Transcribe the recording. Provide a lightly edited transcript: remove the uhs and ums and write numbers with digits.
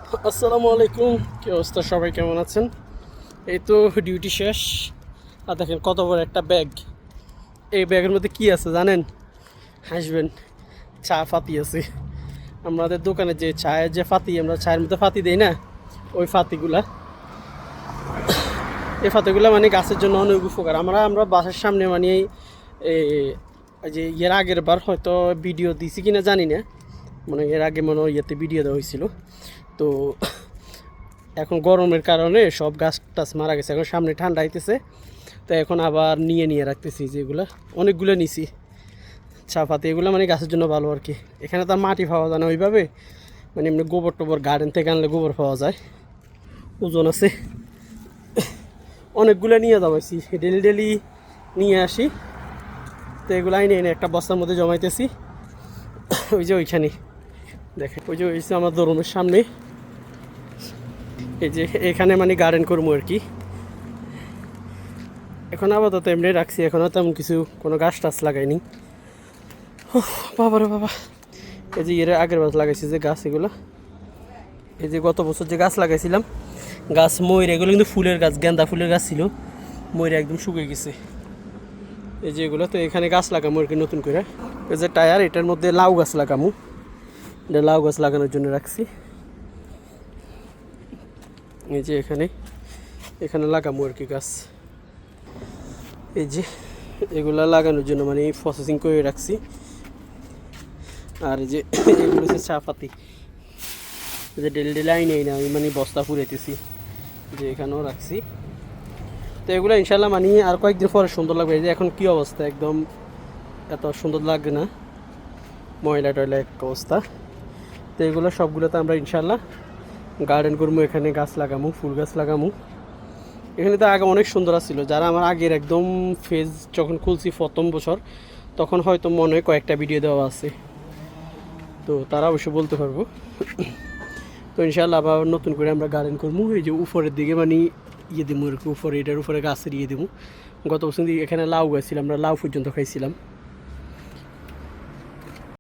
আসসালামু আলাইকুম, কি অবস্থা? সবাই কেমন আছেন? এই তো ডিউটি শেষ। আর দেখেন কত বড় একটা ব্যাগ। এই ব্যাগের মধ্যে কি আছে জানেন? হাসবেন। চা ফাতি আছে। আমাদের দোকানে যে চায়ের যে ফাতি, আমরা চায়ের মধ্যে ফাতি দেই না, ওই ফাতিগুলা। এই ফাতিগুলা মানে গাছের জন্য অনেক উপকার। আমরা বাসার সামনে মানে এই যে এর আগের বার হয়তো ভিডিও দিছি কিনা জানি না, মানে এর আগে মনে হয় ইয়েতে ভিডিও দেওয়া হয়েছিল। তো এখন গরমের কারণে সব গাছ টাছ মারা গেছে, এখন সামনে ঠান্ডা আইতেছে। তো এখন আবার নিয়ে রাখতেছি, যেগুলো অনেকগুলো নিছি চা পাতি। এগুলো মানে গাছের জন্য ভালো আর কি। এখানে তো মাটি পাওয়া যায় না ওইভাবে, মানে এমনি গোবর টোবর গার্ডেন থেকে আনলে গোবর পাওয়া যায়। ওজন আছে, অনেকগুলো নিয়ে যাবাইছি, ডেলি ডেলি নিয়ে আসি। তো এগুলো এনে একটা বস্তার মধ্যে জমাইতেছি। ওই যে ওইখানে দেখেন, ওই যে হয়েছে আমার দরুমের সামনে। এই যে এখানে মানে গার্ডেন করবো আর কি। এখন আপাতত এমনি রাখছি, এখনও তেমন কিছু কোনো গাছ টাছ লাগাইনি। বাবা রে বাবা, এই যে এর আগের বার লাগাইছি যে গাছ, এগুলো এই যে গত বছর যে গাছ লাগাইছিলাম, গাছ ময়ূর, এগুলো কিন্তু ফুলের গাছ, গেন্দা ফুলের গাছ ছিল, ময়ূর একদম শুকিয়ে গেছে। এই যে এগুলো, তো এখানে গাছ লাগামো আর কি নতুন করে। এই যে টায়ার, এটার মধ্যে লাউ গাছ লাগামো, এটা লাউ গাছ লাগানোর জন্য রাখছি। এই যে এখানে লাগামো আর কি গাছ। এই যে এগুলা লাগানোর জন্য মানে প্রসেসিং করে রাখছি। আর এই যে এগুলো হচ্ছে চা পাতি, যে ডেলি লাইনে না আমি মানে বস্তা পুরাইতেছি, যে এখানেও রাখছি। তো এগুলো ইনশাল্লাহ মানে আর কয়েকদিন পরে সুন্দর লাগবে। এই যে এখন কী অবস্থা, একদম এত সুন্দর লাগবে না, ময়লা টয়লা এক অবস্থা। তো এগুলো সবগুলোতে আমরা ইনশাল্লাহ গার্ডেন করবো, এখানে গাছ লাগামো, ফুল গাছ লাগামো। এখানে তো আগে অনেক সুন্দর ছিল, যারা আমার আগের একদম ফেজ যখন খুলছি প্রথম বছর, তখন হয়তো মনে হয় কয়েকটা ভিডিও দেওয়া আছে, তো তারা অবশ্যই বলতে পারবো। তো ইনশাআল্লাহ আবার নতুন করে আমরা গার্ডেন করবো। এই যে উপরের দিকে মানে দেবো আর কি, উপরে এটার উপরে গাছের দেবো। গত বছর এখানে লাউ গাছ ছিল, আমরা লাউ পর্যন্ত খাইছিলাম।